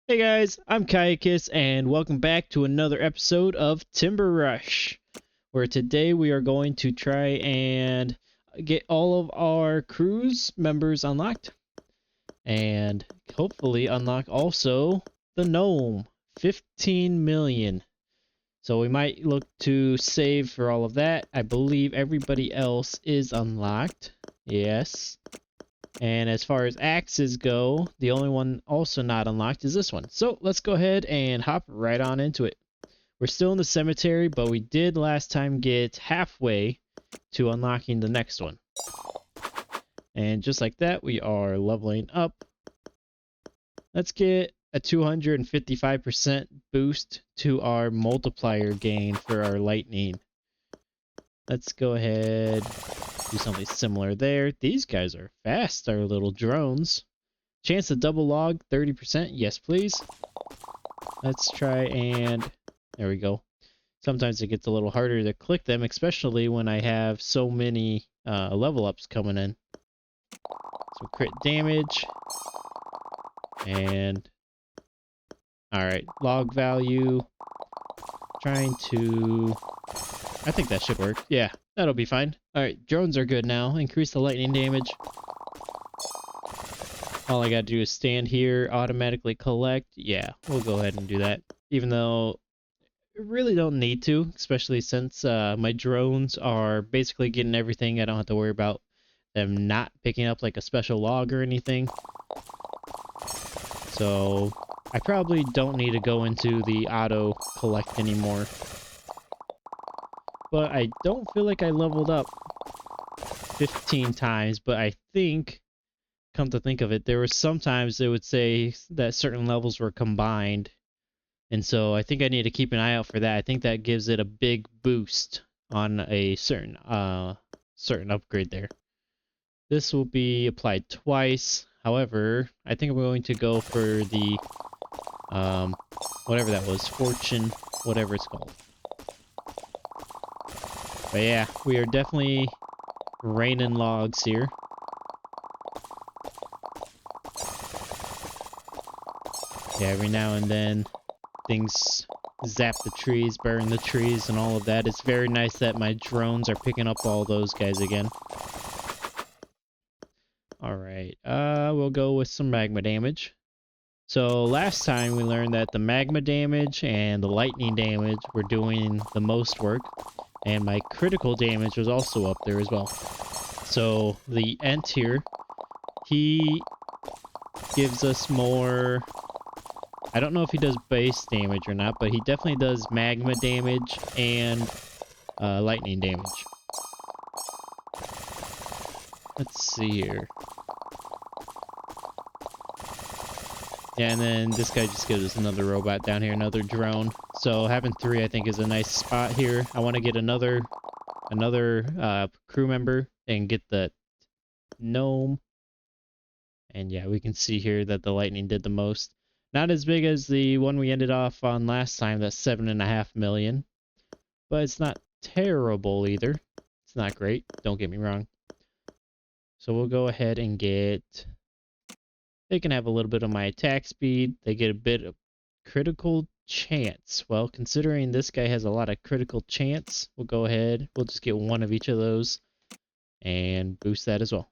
Hey guys, I'm Kayakis and welcome back to another episode of Timber Rush, where today we are going to try and get all of our crew's members unlocked and hopefully unlock also the gnome, 15 million. So we might look to save for all of that. I believe everybody else is unlocked. Yes. And as far as axes go, the only one also not unlocked is this one. So let's go ahead and hop right on into it. We're still in the cemetery, but we did last time get halfway to unlocking the next one. And just like that, we are leveling up. Let's get a 255% boost to our multiplier gain for our lightning. Let's go ahead, do something similar there. These guys are fast, our little drones. Chance to double log, 30%. Yes, please. Let's try and... there we go. Sometimes it gets a little harder to click them, especially when I have so many level ups coming in. So crit damage. And... alright, log value. Trying to... I think that should work. Yeah, that'll be fine. Alright, drones are good now. Increase the lightning damage. All I gotta do is stand here, automatically collect. Yeah, we'll go ahead and do that. Even though I really don't need to, especially since my drones are basically getting everything. I don't have to worry about them not picking up like a special log or anything. So I probably don't need to go into the auto collect anymore. But I don't feel like I leveled up 15 times, but I think, come to think of it, there were sometimes it would say that certain levels were combined. And so I think I need to keep an eye out for that. I think that gives it a big boost on a certain upgrade there. This will be applied twice. However, I think I'm going to go for the whatever that was, fortune, whatever it's called. But yeah, we are definitely raining logs here. Yeah, every now and then things zap the trees, burn the trees, and all of that. It's very nice that my drones are picking up all those guys again. Alright, we'll go with some magma damage. So last time we learned that the magma damage and the lightning damage were doing the most work, and my critical damage was also up there as well. So the Ent here, he gives us more... I don't know if he does base damage or not, but he definitely does magma damage and lightning damage. Let's see here. Yeah, and then this guy just gives us another robot down here, another drone. So having 3, I think, is a nice spot here. I want to get another crew member and get the gnome. And yeah, we can see here that the lightning did the most. Not as big as the one we ended off on last time, that's 7.5 million. But it's not terrible either. It's not great, don't get me wrong. So we'll go ahead and get... they can have a little bit of my attack speed. They get a bit of critical chance. Well, considering this guy has a lot of critical chance, we'll go ahead. We'll just get one of each of those and boost that as well.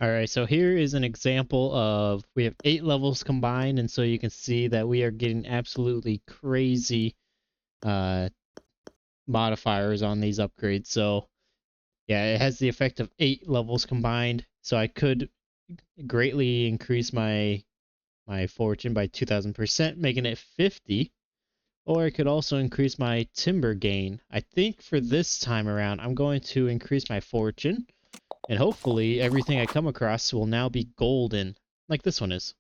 Alright, so here is an example of, we have 8 levels combined, and so you can see that we are getting absolutely crazy modifiers on these upgrades. So yeah, it has the effect of 8 levels combined, so I could greatly increase my fortune by 2,000%, making it 50. Or I could also increase my timber gain. I think for this time around, I'm going to increase my fortune. And hopefully everything I come across will now be golden, like this one is.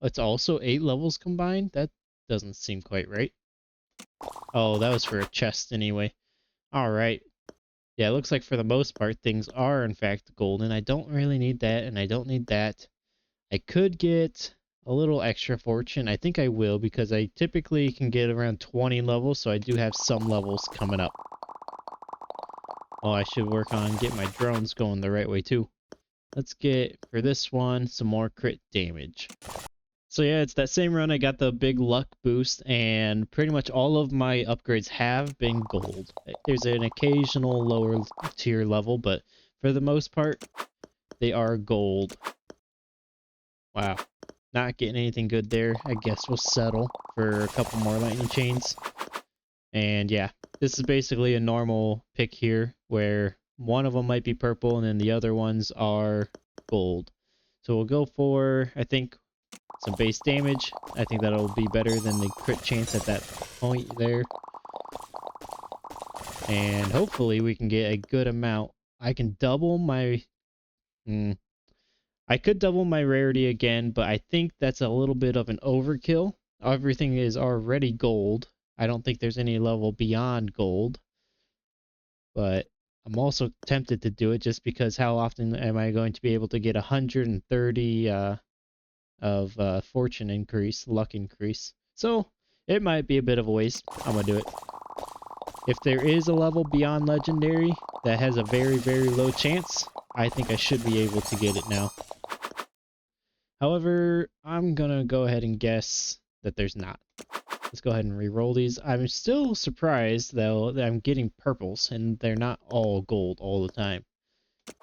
It's also 8 levels combined? That doesn't seem quite right. Oh, that was for a chest anyway. Alright. Yeah, it looks like for the most part things are in fact golden. I don't really need that, and I don't need that. I could get a little extra fortune. I think I will, because I typically can get around 20 levels, so I do have some levels coming up. Oh, I should work on getting my drones going the right way too. let's get, for this one, some more crit damage. So yeah, it's that same run. I got the big luck boost, and pretty much all of my upgrades have been gold. There's an occasional lower tier level, but for the most part, they are gold. Wow. Not getting anything good there. I guess we'll settle for a couple more lightning chains. And yeah, this is basically a normal pick here, where one of them might be purple and then the other ones are gold. So we'll go for, I think, some base damage. I think that'll be better than the crit chance at that point there. And hopefully we can get a good amount. I can double my... I could double my rarity again, but I think that's a little bit of an overkill. Everything is already gold. I don't think there's any level beyond gold. But I'm also tempted to do it just because how often am I going to be able to get 130 of fortune increase, luck increase. So it might be a bit of a waste. I'm gonna do it. If there is a level beyond legendary that has a very, very low chance, I think I should be able to get it now. However, I'm gonna go ahead and guess that there's not. Let's go ahead and re-roll these. I'm still surprised, though, that I'm getting purples, and they're not all gold all the time.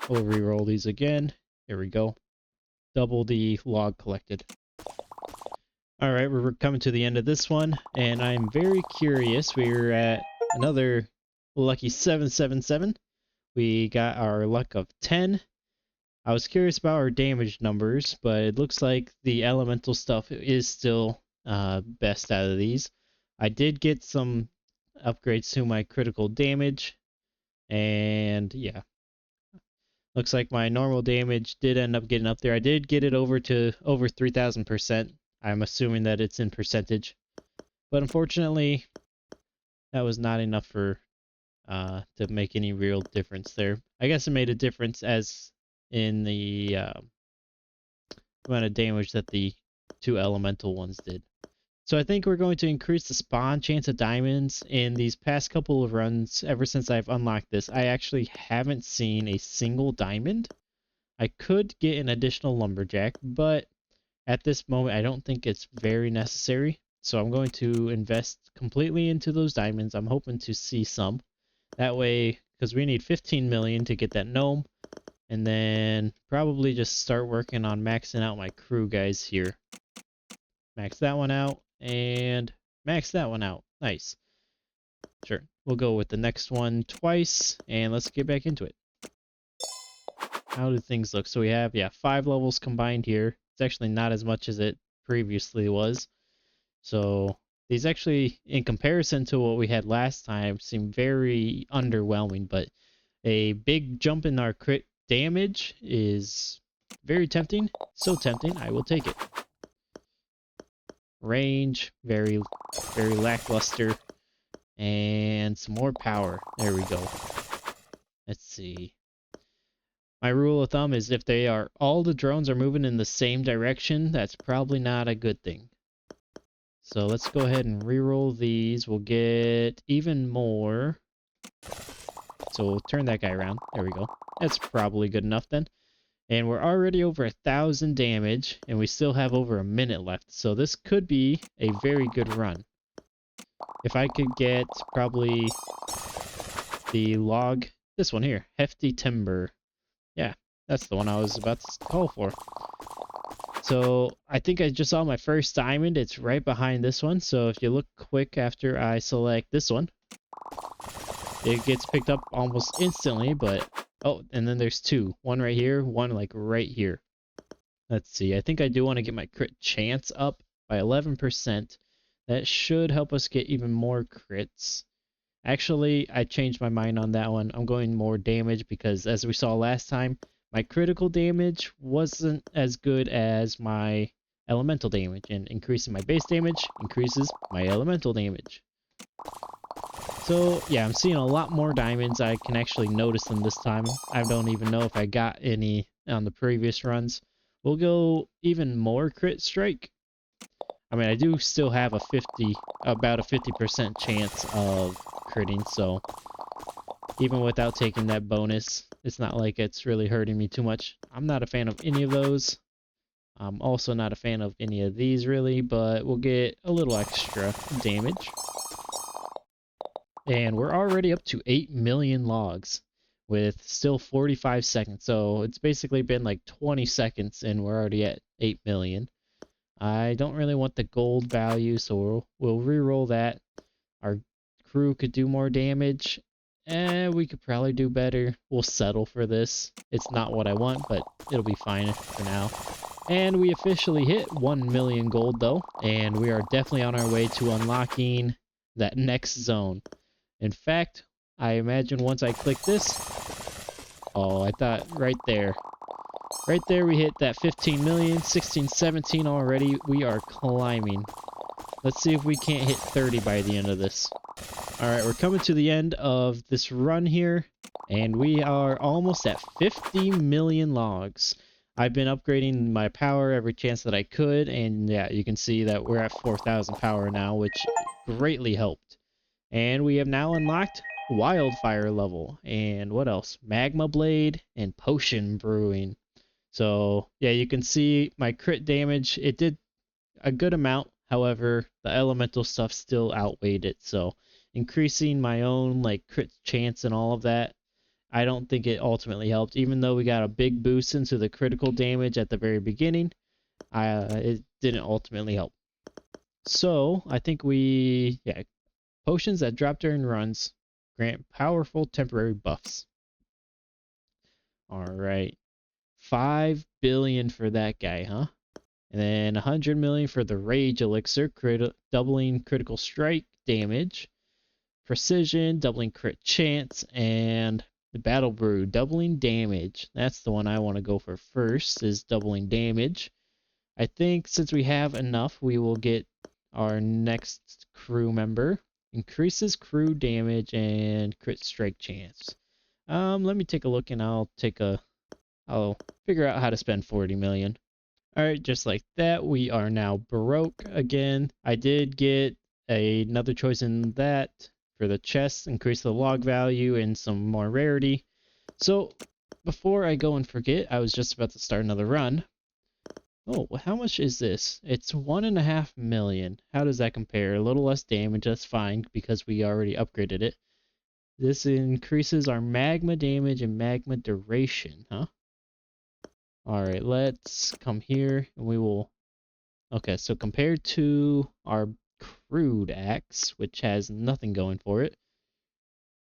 We'll re-roll these again. Here we go. Double the log collected. Alright, we're coming to the end of this one, and I'm very curious. We're at another lucky 777. We got our luck of 10. I was curious about our damage numbers, but it looks like the elemental stuff is still best out of these. I did get some upgrades to my critical damage, and yeah. Looks like my normal damage did end up getting up there. I did get it over to over 3,000%. I'm assuming that it's in percentage. But unfortunately, that was not enough for to make any real difference there. I guess it made a difference as in the amount of damage that the two elemental ones did. So I think we're going to increase the spawn chance of diamonds. In these past couple of runs, ever since I've unlocked this, I actually haven't seen a single diamond. I could get an additional lumberjack, but at this moment I don't think it's very necessary. So I'm going to invest completely into those diamonds. I'm hoping to see some. That way, because we need 15 million to get that gnome. And then probably just start working on maxing out my crew guys here. Max that one out. And max that one out. Nice. Sure. We'll go with the next one twice. And let's get back into it. How do things look? So we have, 5 levels combined here. It's actually not as much as it previously was. So these actually, in comparison to what we had last time, seem very underwhelming. But a big jump in our crit damage is very tempting. So tempting, I will take it. Range, very lackluster. And some more power. There we go. Let's see. My rule of thumb is if all the drones are moving in the same direction, that's probably not a good thing. So let's go ahead and reroll these. We'll get even more. So we'll turn that guy around. There we go. That's probably good enough then. And we're already over 1,000 damage, and we still have over a minute left. So this could be a very good run. If I could get probably the log, this one here, hefty timber. Yeah, that's the one I was about to call for. So I think I just saw my first diamond. It's right behind this one. So if you look quick after I select this one, it gets picked up almost instantly, but oh, and then there's 2. One right here, one like right here. Let's see. I think I do want to get my crit chance up by 11%. That should help us get even more crits. Actually, I changed my mind on that one. I'm going more damage because as we saw last time, my critical damage wasn't as good as my elemental damage, and increasing my base damage increases my elemental damage. So yeah, I'm seeing a lot more diamonds. I can actually notice them this time. I don't even know if I got any on the previous runs. We'll go even more crit strike. I mean, I do still have about a 50% chance of critting, so even without taking that bonus. It's not like it's really hurting me too much. I'm not a fan of any of those. I'm also not a fan of any of these really, but we'll get a little extra damage. And we're already up to 8 million logs with still 45 seconds. So it's basically been like 20 seconds and we're already at 8 million. I don't really want the gold value, so we'll re-roll that. Our crew could do more damage. We could probably do better. We'll settle for this. It's not what I want, but it'll be fine for now. And we officially hit 1 million gold though, and we are definitely on our way to unlocking that next zone. In fact, I imagine once I click this, oh, I thought right there we hit that 15 million, 16, 17 already. We are climbing. Let's see if we can't hit 30 by the end of this. Alright, we're coming to the end of this run here, and we are almost at 50 million logs. I've been upgrading my power every chance that I could, and yeah, you can see that we're at 4,000 power now, which greatly helped. And we have now unlocked wildfire level, and what else? Magma blade and potion brewing. So yeah, you can see my crit damage. It did a good amount. However, the elemental stuff still outweighed it. So increasing my own like crit chance and all of that, I don't think it ultimately helped. Even though we got a big boost into the critical damage at the very beginning, it didn't ultimately help. So I think potions that drop during runs grant powerful temporary buffs. All right. 5 billion for that guy, huh? And then 100 million for the Rage Elixir, doubling critical strike damage, precision, doubling crit chance, and the Battle Brew, doubling damage. That's the one I want to go for first, is doubling damage. I think since we have enough, we will get our next crew member. Increases crew damage and crit strike chance. Let me take a look and I'll figure out how to spend 40 million. Alright, just like that, we are now broke again. I did get another choice in that for the chest, increase the log value and some more rarity. So, before I go and forget, I was just about to start another run. Oh, how much is this? It's 1.5 million. How does that compare? A little less damage, that's fine, because we already upgraded it. This increases our magma damage and magma duration, huh? Alright, let's come here and we will... Okay, so compared to our crude axe, which has nothing going for it.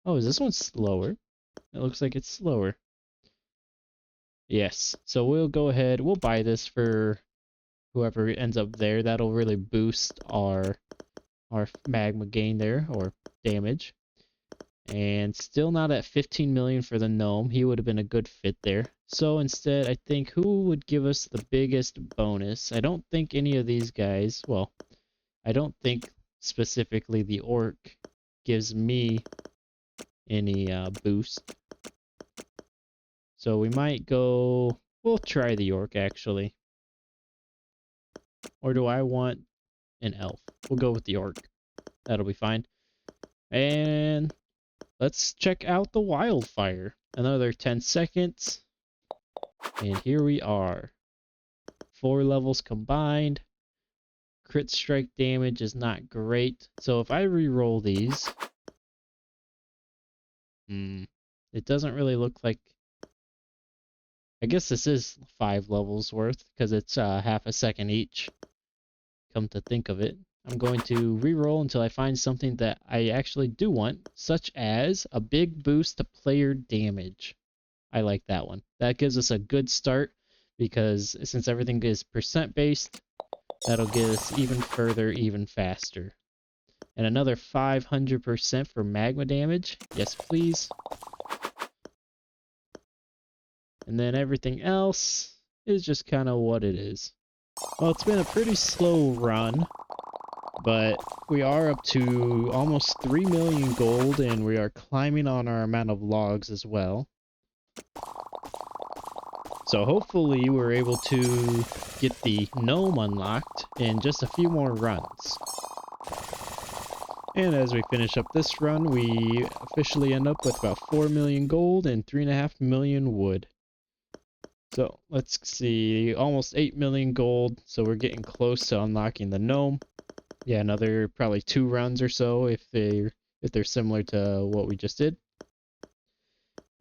Oh, is this one slower? It looks like it's slower. Yes, so we'll go ahead, we'll buy this for whoever ends up there. That'll really boost our magma gain there, or damage. And still not at 15 million for the gnome. He would have been a good fit there. So instead, I think who would give us the biggest bonus? I don't think any of these guys, well, I don't think specifically the orc gives me any boost. So we might go, we'll try the orc actually. Or do I want an elf? We'll go with the orc. That'll be fine. And let's check out the wildfire. Another 10 seconds. And here we are. 4 levels combined. Crit strike damage is not great. So if I re-roll these... it doesn't really look like... I guess this is 5 levels worth, because it's half a second each. Come to think of it. I'm going to re-roll until I find something that I actually do want, such as a big boost to player damage. I like that one. That gives us a good start, because since everything is percent based, that'll get us even further, even faster. And another 500% for magma damage. Yes, please. And then everything else is just kind of what it is. Well, it's been a pretty slow run, but we are up to almost 3 million gold, and we are climbing on our amount of logs as well. So hopefully we're able to get the gnome unlocked in just a few more runs. And as we finish up this run, we officially end up with about 4 million gold and 3.5 million wood. So let's see, almost 8 million gold. So we're getting close to unlocking the gnome. Yeah, another probably 2 runs or so if they're similar to what we just did.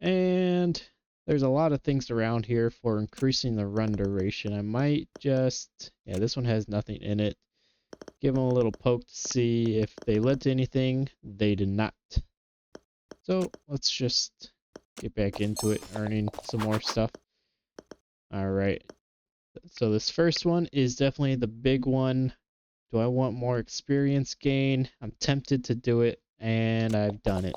And there's a lot of things around here for increasing the run duration. I might just, yeah, this one has nothing in it. Give them a little poke to see if they led to anything. They did not. So let's just get back into it, earning some more stuff. Alright, so this first one is definitely the big one. Do I want more experience gain? I'm tempted to do it, and I've done it.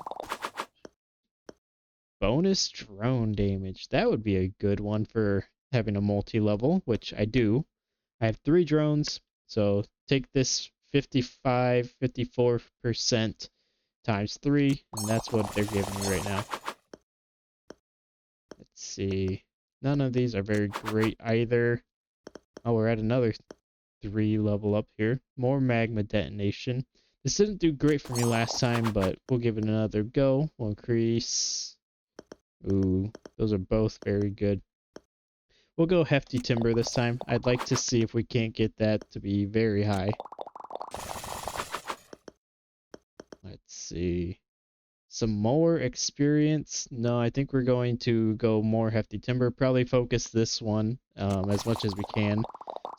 Bonus drone damage. That would be a good one for having a multi-level, which I do. I have 3 drones, so take this 54% times 3, and that's what they're giving me right now. Let's see. None of these are very great either. Oh, we're at another 3 level up here. More magma detonation. This didn't do great for me last time, but we'll give it another go. We'll increase. Ooh, those are both very good. We'll go hefty timber this time. I'd like to see if we can't get that to be very high. Let's see. Some more experience. No, I think we're going to go more hefty timber. Probably focus this one as much as we can.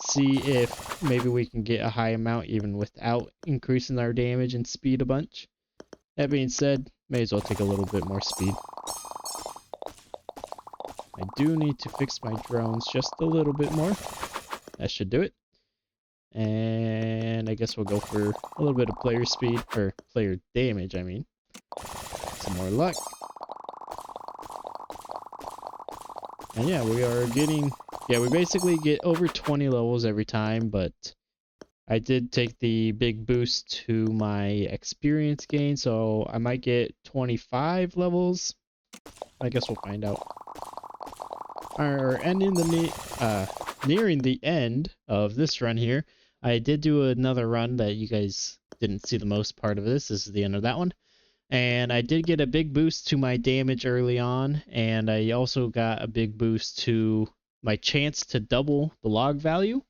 See if maybe we can get a high amount even without increasing our damage and speed a bunch. That being said, may as well take a little bit more speed. I do need to fix my drones just a little bit more. That should do it. And I guess we'll go for a little bit of player speed, or player damage, I mean. Some more luck. And yeah, we are getting, yeah, we basically get over 20 levels every time, but I did take the big boost to my experience gain, so I might get 25 levels. I guess we'll find out. Nearing the end of this run here, I did do another run that you guys didn't see the most part of this. This is the end of that one. And I did get a big boost to my damage early on, and I also got a big boost to my chance to double the log value.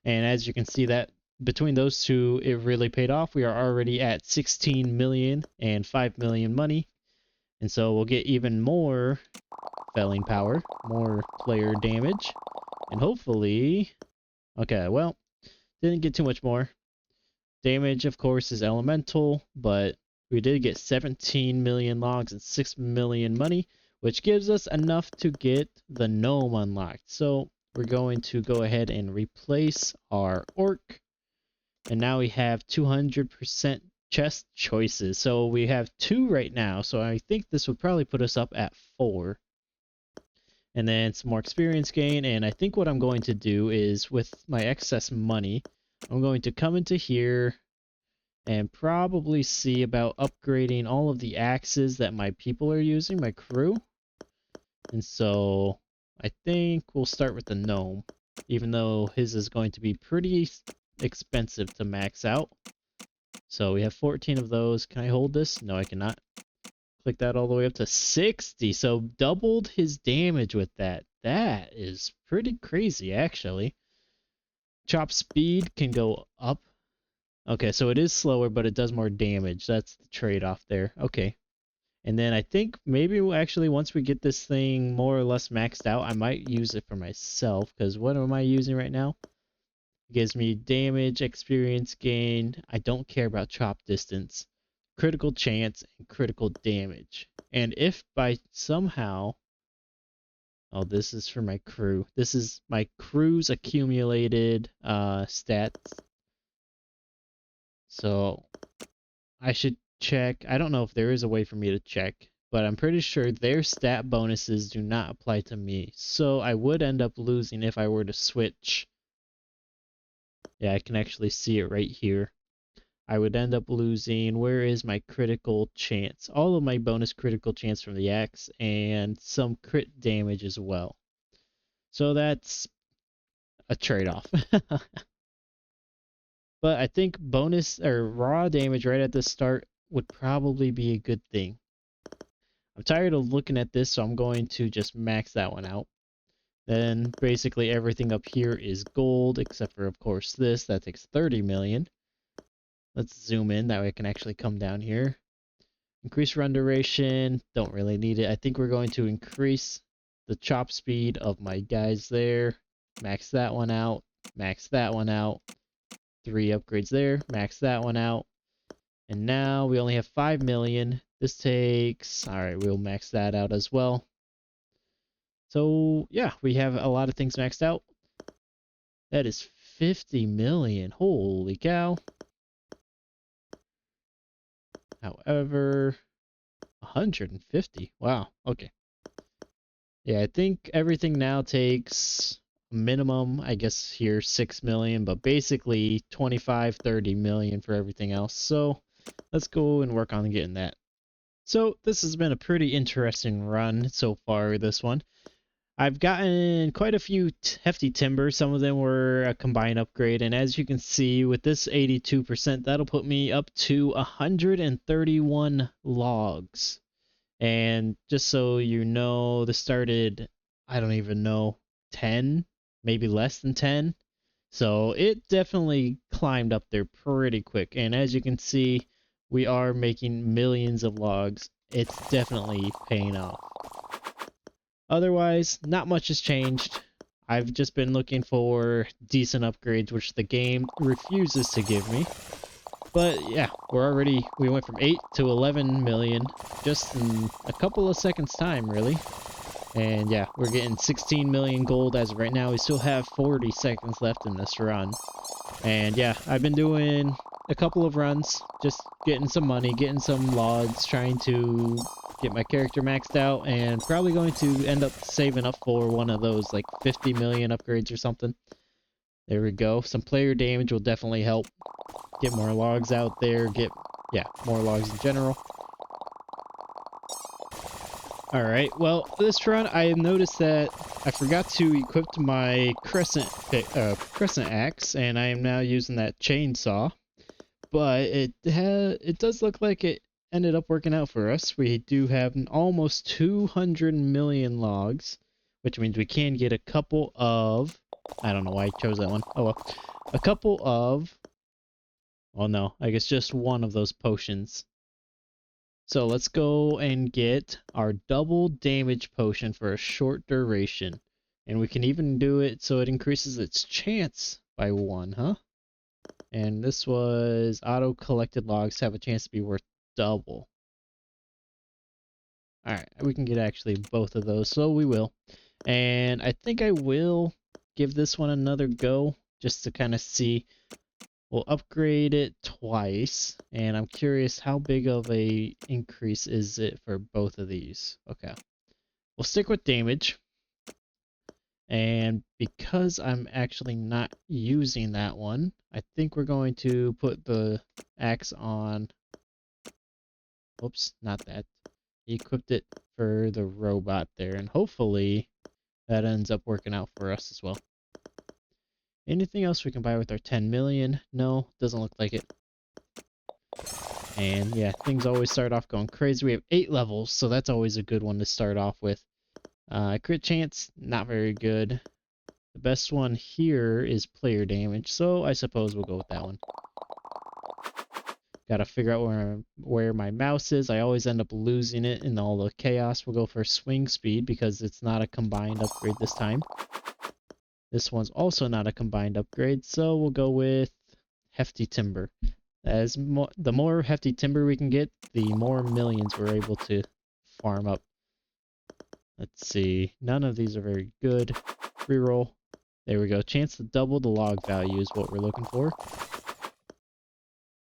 And as you can see, that between those two, it really paid off. We are already at 16 million and 5 million money. And so we'll get even more felling power, more player damage, and hopefully, okay, well, didn't get too much more. Damage, of course, is elemental, but we did get 17 million logs and 6 million money, which gives us enough to get the gnome unlocked. So we're going to go ahead and replace our orc, and now we have 200% chest choices. So we have 2 right now, so I think this would probably put us up at 4. And then some more experience gain, and I think what I'm going to do is, with my excess money, I'm going to come into here and probably see about upgrading all of the axes that my people are using, my crew. And so I think we'll start with the gnome, even though his is going to be pretty expensive to max out. So we have 14 of those. Can I hold this? No, I cannot. Click that all the way up to 60. So doubled his damage with that. That is pretty crazy, actually. Chop speed can go up. Okay, so it is slower, but it does more damage. That's the trade-off there. Okay. And then I think maybe actually once we get this thing more or less maxed out, I might use it for myself. Because what am I using right now? It gives me damage, experience gain. I don't care about chop distance. Critical chance, and critical damage. And if by somehow... Oh, this is for my crew. This is my crew's accumulated stats. So I should check. I don't know if there is a way for me to check, but I'm pretty sure their stat bonuses do not apply to me. So I would end up losing if I were to switch. Yeah, I can actually see it right here. I would end up losing, where is my critical chance? All of my bonus critical chance from the axe and some crit damage as well. So that's a trade-off. But I think bonus or raw damage right at the start would probably be a good thing. I'm tired of looking at this, so I'm going to just max that one out. Then basically everything up here is gold, except for, of course, this. That takes 30 million. Let's zoom in, that way I can actually come down here. Increase run duration, don't really need it. I think we're going to increase the chop speed of my guys there. Max that one out, max that one out. 3 upgrades there, max that one out. And now we only have 5 million. This takes, alright, we'll max that out as well. So yeah, we have a lot of things maxed out. That is 50 million, holy cow. However, 150, wow, okay. Yeah, I think everything now takes minimum, I guess here 6 million, but basically 25, 30 million for everything else. So let's go and work on getting that. So this has been a pretty interesting run so far, this one. I've gotten quite a few hefty timber. Some of them were a combined upgrade, and as you can see with this 82%, that'll put me up to 131 logs. And just so you know, this started, I don't even know, 10, maybe less than 10. So it definitely climbed up there pretty quick. And as you can see, we are making millions of logs. It's definitely paying off. Otherwise, not much has changed. I've just been looking for decent upgrades, which the game refuses to give me. But yeah, we went from 8 to 11 million just in a couple of seconds time, really. And yeah, we're getting 16 million gold as of right now. We still have 40 seconds left in this run. And yeah, I've been doing a couple of runs, just getting some money, getting some logs, trying to get my character maxed out, and probably going to end up saving up for one of those like 50 million upgrades or something. There we go. Some player damage will definitely help. Get more logs out there, more logs in general. Alright, well, this run I noticed that I forgot to equip my crescent axe, and I am now using that chainsaw. But it does look like it ended up working out for us. We do have almost 200 million logs, which means we can get a couple of, I don't know why I chose that one. Oh well. A couple of, oh no, I guess just one of those potions. So let's go and get our double damage potion for a short duration. And we can even do it so it increases its chance by 1, huh? And this was auto collected logs have a chance to be worth double. Alright, we can get actually both of those, so we will. And I think I will give this one another go just to kind of see. We'll upgrade it twice, and I'm curious how big of a increase is it for both of these. Okay, we'll stick with damage, and because I'm actually not using that one, I think we're going to put the axe on. Oops, not that. He equipped it for the robot there, and hopefully that ends up working out for us as well. Anything else we can buy with our 10 million? No, doesn't look like it. And yeah, things always start off going crazy. We have 8 levels, so that's always a good one to start off with. Crit chance, not very good. The best one here is player damage, so I suppose we'll go with that one. Gotta figure out where my mouse is. I always end up losing it in all the chaos. We'll go for swing speed because it's not a combined upgrade this time. This one's also not a combined upgrade, so we'll go with hefty timber. The more hefty timber we can get, the more millions we're able to farm up. Let's see. None of these are very good. Reroll. There we go. Chance to double the log value is what we're looking for.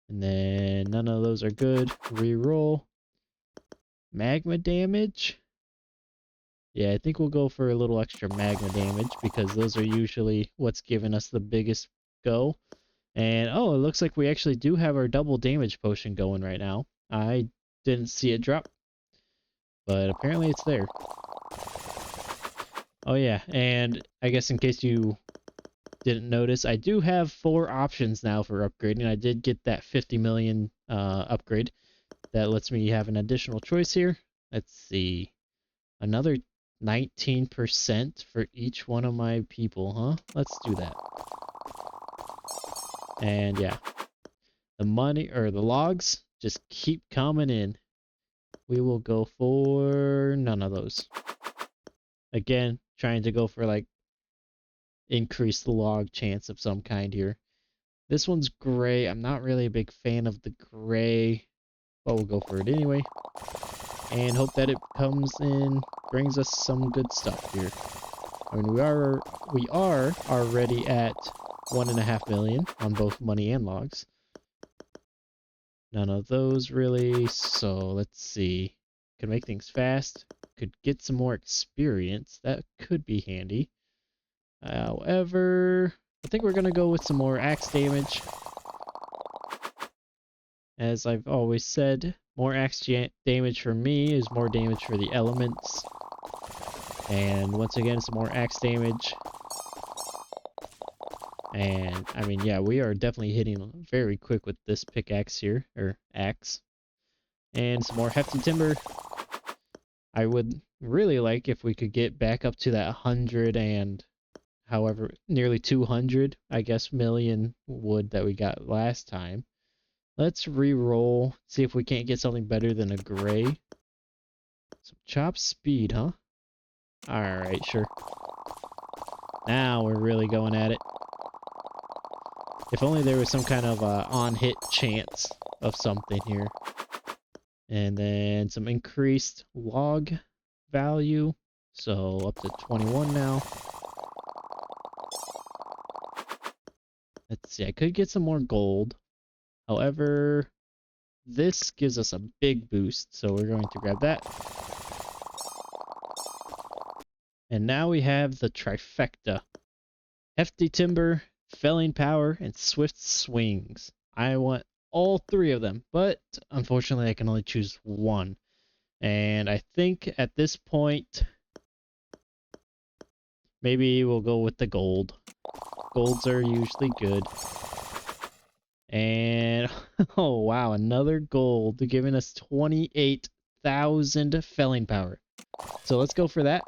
And then none of those are good. Reroll. Magma damage. Yeah, I think we'll go for a little extra magma damage because those are usually what's giving us the biggest go. And oh, it looks like we actually do have our double damage potion going right now. I didn't see it drop, but apparently it's there. Oh yeah, and I guess in case you didn't notice, I do have 4 options now for upgrading. I did get that 50 million upgrade. That lets me have an additional choice here. Let's see. Another 19% for each one of my people, huh? Let's do that. And yeah. The money, or the logs, just keep coming in. We will go for none of those. Again, trying to go for like increase the log chance of some kind here. This one's gray. I'm not really a big fan of the gray, but we'll go for it anyway. And hope that it comes in, brings us some good stuff here. I mean, we are already at 1.5 million on both money and logs. None of those really, so let's see. Could make things fast. Could get some more experience. That could be handy. However, I think we're going to go with some more axe damage. As I've always said, more axe damage for me is more damage for the elements. And once again, some more axe damage. And, I mean, yeah, we are definitely hitting very quick with this pickaxe here, or axe. And some more hefty timber. I would really like if we could get back up to that 100 and however, nearly 200, I guess, million wood that we got last time. Let's re-roll, see if we can't get something better than a gray. Some chop speed, huh? Alright, sure. Now we're really going at it. If only there was some kind of on-hit chance of something here. And then some increased log value. So up to 21 now. Let's see, I could get some more gold. However, this gives us a big boost, so we're going to grab that. And now we have the trifecta. Hefty timber, felling power, and swift swings. I want all 3 of them, but unfortunately I can only choose one. And I think at this point, maybe we'll go with the gold. Golds are usually good. And, oh wow, another gold, giving us 28,000 felling power. So let's go for that.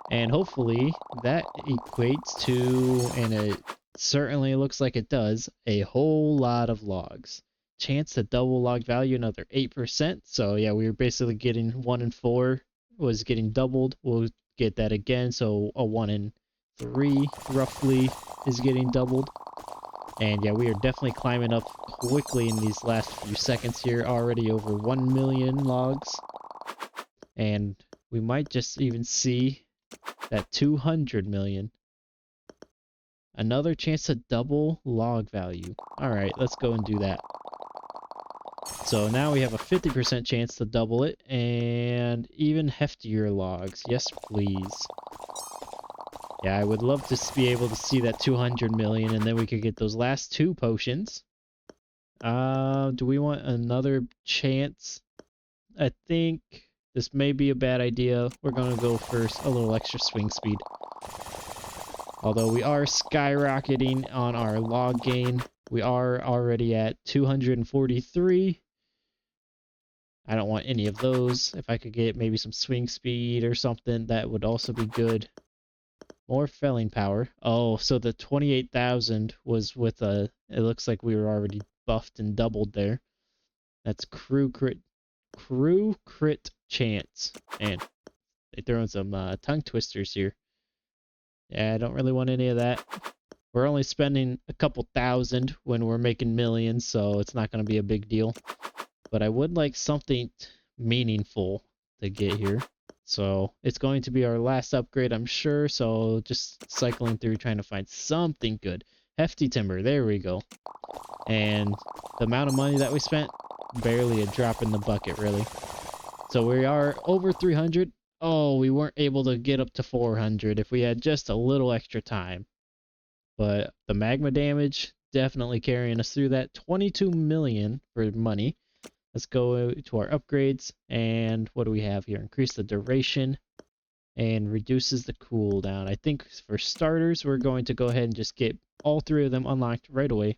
And hopefully that equates to, and it certainly looks like it does, a whole lot of logs. Chance to double log value, another 8%. So yeah, we were basically getting 1 in 4 was getting doubled. We'll get that again. So a 1 in 3 roughly is getting doubled. And yeah, we are definitely climbing up quickly in these last few seconds here. Already over 1 million logs. And we might just even see that 200 million. Another chance to double log value. Alright, let's go and do that. So now we have a 50% chance to double it, and even heftier logs. Yes, please. Yeah, I would love to be able to see that 200 million, and then we could get those last 2 potions. Do we want another chance? I think this may be a bad idea. We're going to go for a little extra swing speed. Although we are skyrocketing on our log gain. We are already at 243. I don't want any of those. If I could get maybe some swing speed or something, that would also be good. More felling power. Oh, so the 28,000 was with a... It looks like we were already buffed and doubled there. That's crew crit chance. And they throw in some tongue twisters here. Yeah, I don't really want any of that. We're only spending a couple thousand when we're making millions, so it's not going to be a big deal. But I would like something meaningful to get here. So it's going to be our last upgrade, I'm sure. So just cycling through trying to find something good. Hefty timber, there we go. And the amount of money that we spent, barely a drop in the bucket, really. So we are over 300. Oh, we weren't able to get up to 400 if we had just a little extra time. But the magma damage, definitely carrying us through that. 22 million for money. Let's go to our upgrades, and what do we have here? Increase the duration and reduces the cooldown. I think for starters, we're going to go ahead and just get all three of them unlocked right away.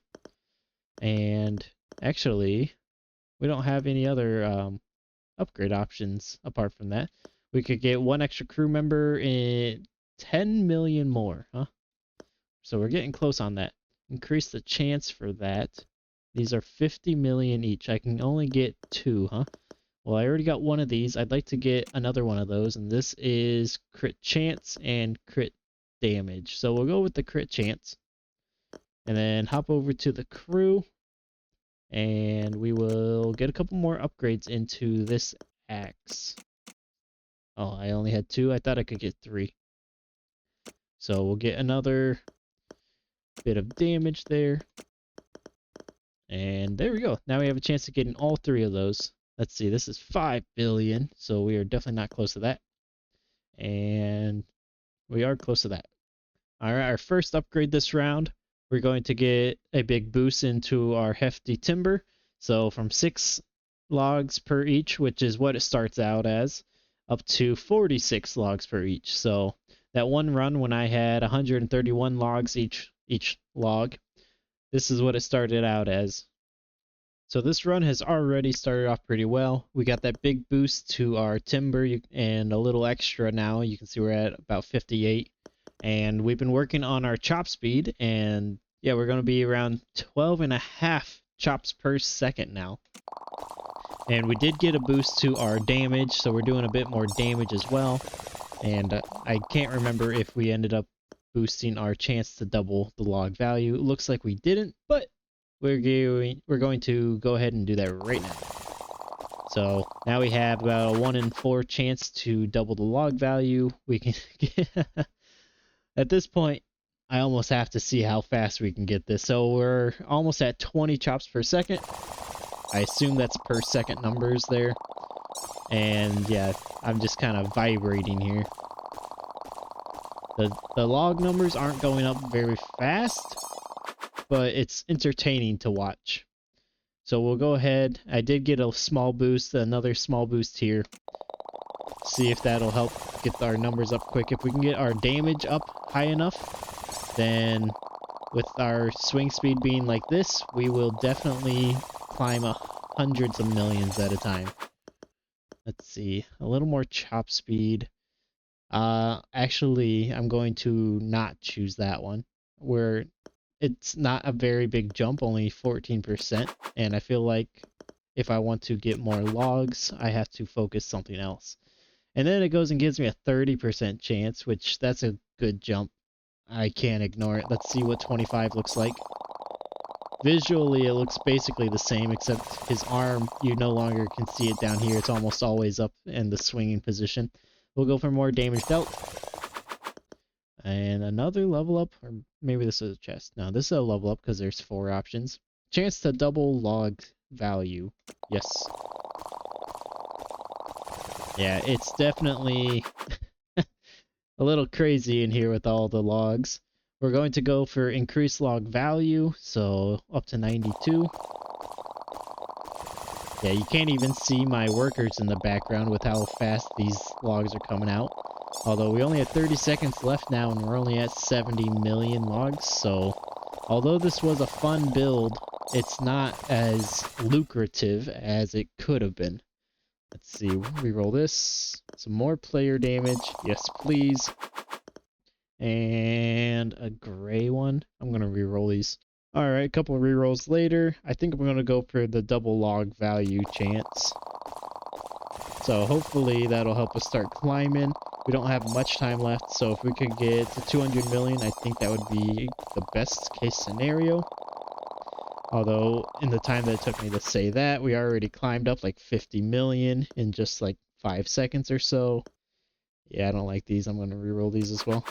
And actually, we don't have any other upgrade options apart from that. We could get one extra crew member and 10 million more, huh? So we're getting close on that. Increase the chance for that. These are 50 million each. I can only get 2, huh? Well, I already got one of these. I'd like to get another one of those, and this is crit chance and crit damage. So we'll go with the crit chance. And then hop over to the crew, and we will get a couple more upgrades into this axe. Oh, I only had 2. I thought I could get 3. So we'll get another bit of damage there. And there we go. Now we have a chance of getting all 3 of those. Let's see, this is 5 billion, so we are definitely not close to that. And we are close to that. Alright, our first upgrade this round, we're going to get a big boost into our hefty timber. So from 6 logs per each, which is what it starts out as, up to 46 logs per each. So that one run when I had 131 logs each log, this is what it started out as. So this run has already started off pretty well. We got that big boost to our timber and a little extra now. You can see we're at about 58. And we've been working on our chop speed, and yeah, we're going to be around 12.5 chops per second now. And we did get a boost to our damage, so we're doing a bit more damage as well. And I can't remember if we ended up boosting our chance to double the log value. It looks like we didn't, but we're going to go ahead and do that right now. So now we have about a 1 in 4 chance to double the log value. We can get at this point, I almost have to see how fast we can get this. So we're almost at 20 chops per second. I assume that's per second numbers there. And yeah, I'm just kind of vibrating here. The log numbers aren't going up very fast, but it's entertaining to watch. So we'll go ahead. I did get a small boost, another small boost here. See if that'll help get our numbers up quick. If we can get our damage up high enough, then with our swing speed being like this, we will definitely climb hundreds of millions at a time. Let's see, a little more chop speed. Actually, I'm going to not choose that one, where it's not a very big jump, only 14%, and I feel like if I want to get more logs, I have to focus something else. And then it goes and gives me a 30% chance, which that's a good jump. I can't ignore it. Let's see what 25 looks like. Visually, it looks basically the same, except his arm, you no longer can see it down here. It's almost always up in the swinging position. We'll go for more damage dealt. And another level up, or maybe this is a chest. No, this is a level up because there's 4 options. Chance to double log value. Yes. Yeah, it's definitely a little crazy in here with all the logs. We're going to go for increased log value, so up to 92. Yeah, you can't even see my workers in the background with how fast these logs are coming out. Although we only have 30 seconds left now and we're only at 70 million logs, so although this was a fun build, it's not as lucrative as it could have been. Let's see, reroll this. Some more player damage. Yes, please. And a gray one. I'm going to reroll these. Alright, a couple of rerolls later. I think I'm going to go for the double log value chance. So hopefully that'll help us start climbing. We don't have much time left, so if we could get to 200 million, I think that would be the best case scenario. Although, in the time that it took me to say that, we already climbed up like 50 million in just like 5 seconds or so. Yeah, I don't like these. I'm going to reroll these as well.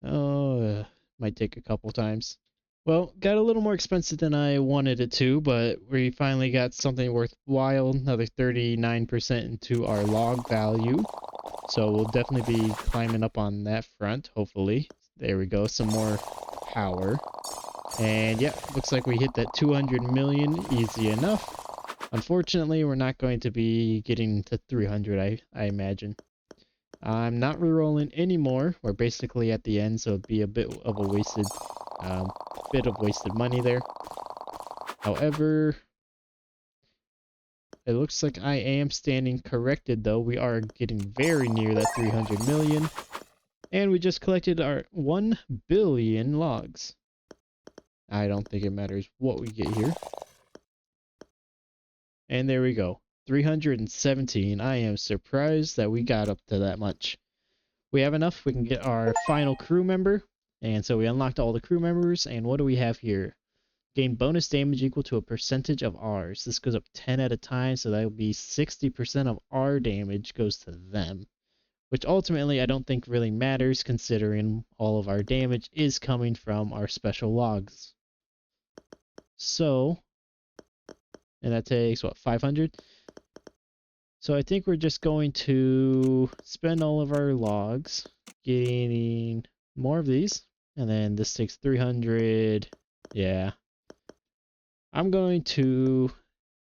Oh, might take a couple times. Well, got a little more expensive than I wanted it to, but we finally got something worthwhile, another 39% into our log value. So we'll definitely be climbing up on that front, hopefully. There we go, some more power. And yeah, looks like we hit that 200 million easy enough. Unfortunately, we're not going to be getting to 300, I imagine. I'm not rerolling anymore. We're basically at the end, so it'd be a bit of a wasted Bit of wasted money there. However, it looks like I am standing corrected though. We are getting very near that 300 million. And we just collected our 1 billion logs. I don't think it matters what we get here. And there we go. 317. I am surprised that we got up to that much. We have enough. We can get our final crew member. And so we unlocked all the crew members. And what do we have here? Gain bonus damage equal to a percentage of ours. This goes up 10 at a time, so that would be 60% of our damage goes to them. Which ultimately I don't think really matters, considering all of our damage is coming from our special logs. So, and that takes, what, 500? So I think we're just going to spend all of our logs, getting more of these. And then this takes 300. Yeah. I'm going to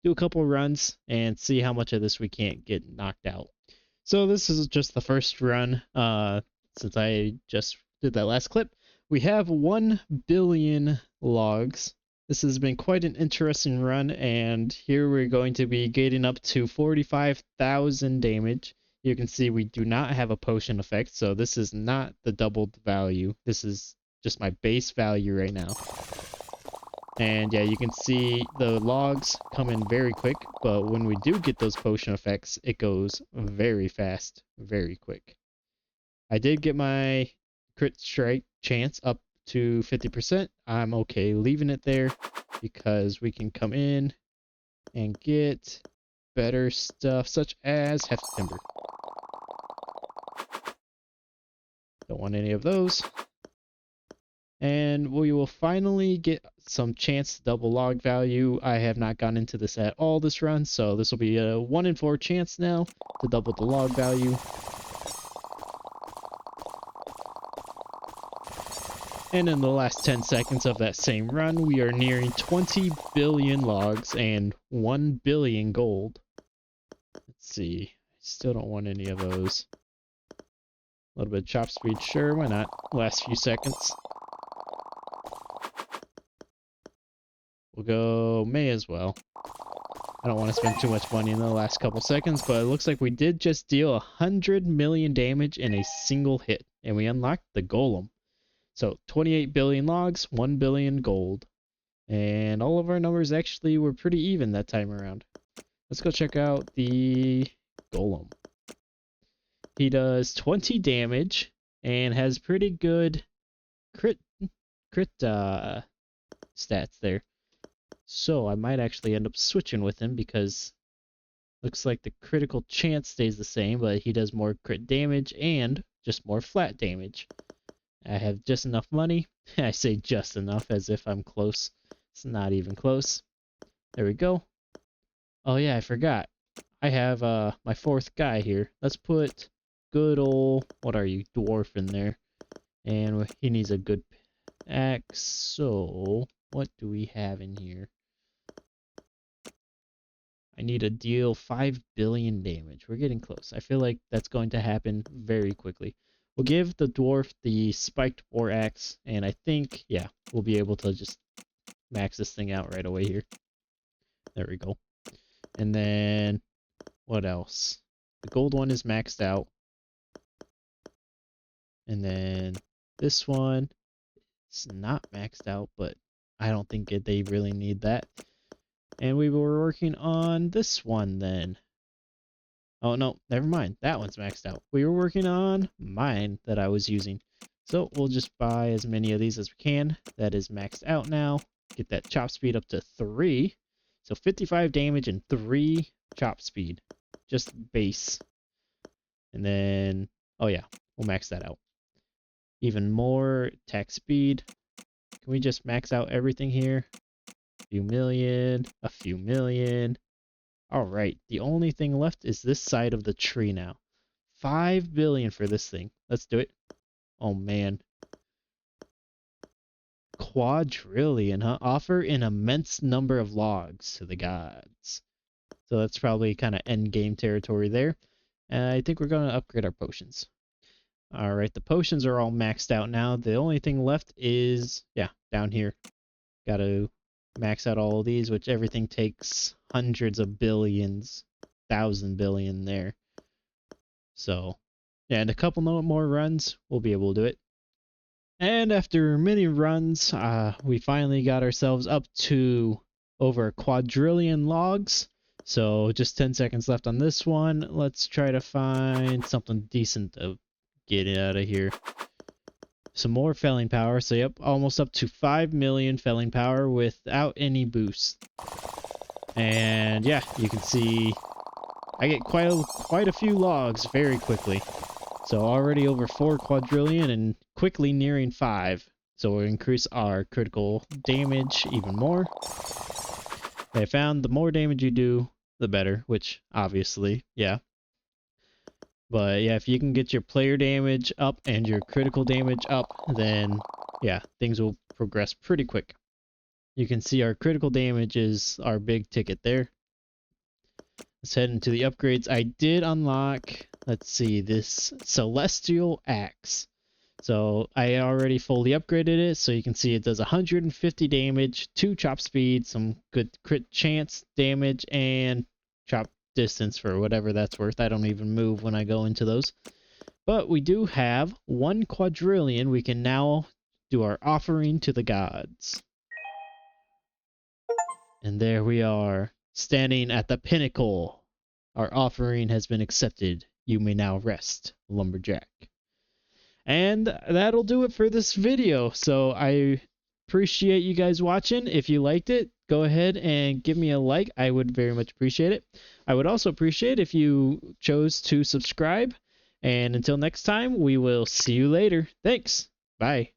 do a couple runs and see how much of this we can't get knocked out. So this is just the first run, since I just did that last clip. We have 1 billion logs. This has been quite an interesting run, and here we're going to be getting up to 45,000 damage. You can see we do not have a potion effect, so this is not the doubled value. This is just my base value right now. And yeah, you can see the logs come in very quick, but when we do get those potion effects, it goes very fast, very quick. I did get my crit strike chance up to 50%. I'm okay leaving it there because we can come in and get better stuff such as hefty timber. Don't want any of those. And we will finally get some chance to double log value. I have not gone into this at all this run, so this will be a 1 in 4 chance now to double the log value. And in the last 10 seconds of that same run, we are nearing 20 billion logs and 1 billion gold. Let's see. I still don't want any of those. A little bit of chop speed, sure, why not? Last few seconds. We'll go, may as well. I don't want to spend too much money in the last couple seconds, but it looks like we did just deal 100 million damage in a single hit, and we unlocked the golem. So 28 billion logs, 1 billion gold. And all of our numbers actually were pretty even that time around. Let's go check out the golem. He does 20 damage and has pretty good crit stats there. So I might actually end up switching with him because looks like the critical chance stays the same, but he does more crit damage and just more flat damage. I have just enough money. I say just enough as if I'm close. It's not even close. There we go. Oh yeah, I forgot. I have my fourth guy here. Let's put good old, what are you, dwarf in there. And he needs a good axe. So what do we have in here? I need to deal 5 billion damage. We're getting close. I feel like that's going to happen very quickly. We'll give the dwarf the spiked war axe, and I think, yeah, we'll be able to just max this thing out right away here. There we go. And then, what else? The gold one is maxed out. And then this one is not maxed out, but I don't think they really need that. And we were working on this one then. Oh no, never mind. That one's maxed out. We were working on mine that I was using. So we'll just buy as many of these as we can. That is maxed out now. Get that chop speed up to 3. So 55 damage and 3 chop speed. Just base. And then, oh yeah, we'll max that out. Even more attack speed. Can we just max out everything here? A few million, a few million. Alright, the only thing left is this side of the tree now. 5 billion for this thing. Let's do it. Oh man. Quadrillion, huh? Offer an immense number of logs to the gods. So that's probably kind of end game territory there. And I think we're going to upgrade our potions. All right, the potions are all maxed out now. The only thing left is, yeah, down here. Got to max out all of these, which everything takes hundreds of billions, 1,000 billion there. So, yeah, and a couple more runs, we'll be able to do it. And after many runs, we finally got ourselves up to over a quadrillion logs. So just 10 seconds left on this one. Let's try to find something decent to get out of here. Some more felling power. So yep, almost up to 5 million felling power without any boost. And yeah, you can see I get quite a few logs very quickly. So already over 4 quadrillion and quickly nearing 5. So we'll increase our critical damage even more. I found the more damage you do, the better, which obviously, yeah. But yeah, if you can get your player damage up and your critical damage up, then yeah, things will progress pretty quick. You can see our critical damage is our big ticket there. Let's head into the upgrades. I did unlock, let's see, this Celestial Axe. So I already fully upgraded it, so you can see it does 150 damage, 2 chop speed, some good crit chance damage, and chop distance for whatever that's worth. I don't even move when I go into those. But we do have 1 quadrillion. We can now do our offering to the gods. And there we are, standing at the pinnacle. Our offering has been accepted. You may now rest, lumberjack. And that'll do it for this video. So I appreciate you guys watching. If you liked it, go ahead and give me a like. I would very much appreciate it. I would also appreciate if you chose to subscribe. And until next time, we will see you later. Thanks. Bye.